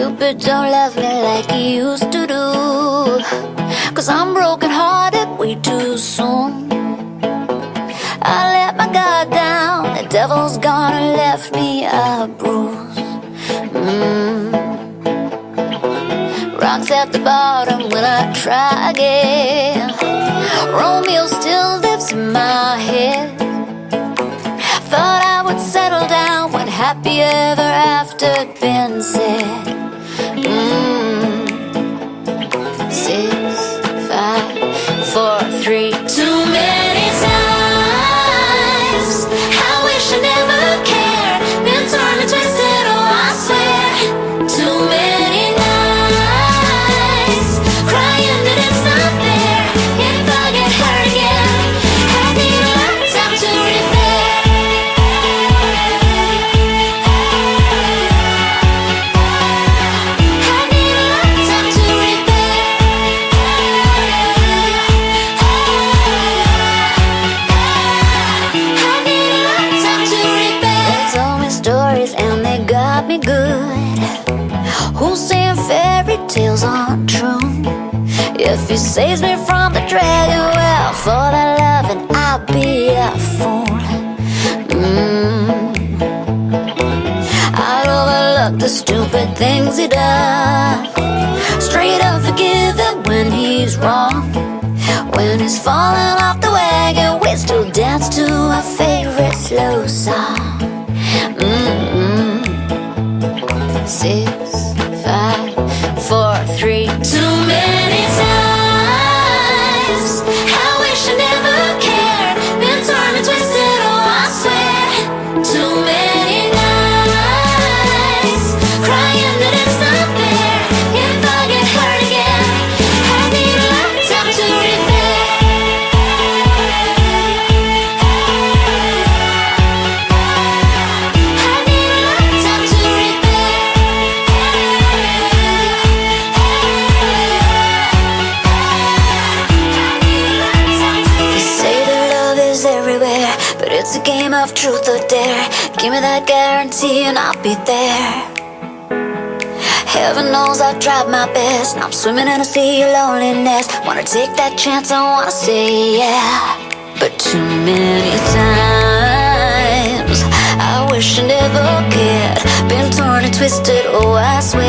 Cupid don't love me like he used to do, 'cause I'm broken hearted way too soon. I let my guard down, the devil's gone and left me a bruise. Rocks at the bottom when I try again. Romeo still lives in my head. Thought I would settle down when happy ever after been said. 6, 5, 4, 3. Too many times I wish I never cared. Been torn and twisted, oh I swear. Too many nights crying that it's not fair. If I get hurt again, I need a lifetime to repair. I need a lifetime to repair. I need a lifetime to repair. They told me stories and they got me good. Who's saying fairy tales aren't true? If he saves me from the dragon, well, for that loving I'll be a fool. I'll overlook the stupid things he does. Straight up forgive him when he's wrong. When he's falling off the wagon, we still dance to our favorite slow song. 6, 5, 4, 3. Too many times I wish I never cared. Been torn and twisted, oh I swear. Too many nights crying that it's not fair. If I get hurt again, I need a lifetime to repair. I need a lifetime to repair. They say that love is everywhere, but it's a game of truth or dare. Give me that guarantee and I'll be there. Heaven knows I've tried my best, and I'm swimming in a sea of loneliness. Wanna take that chance, I wanna say yeah. But too many times I wish I never cared. Been torn and twisted, oh I swear.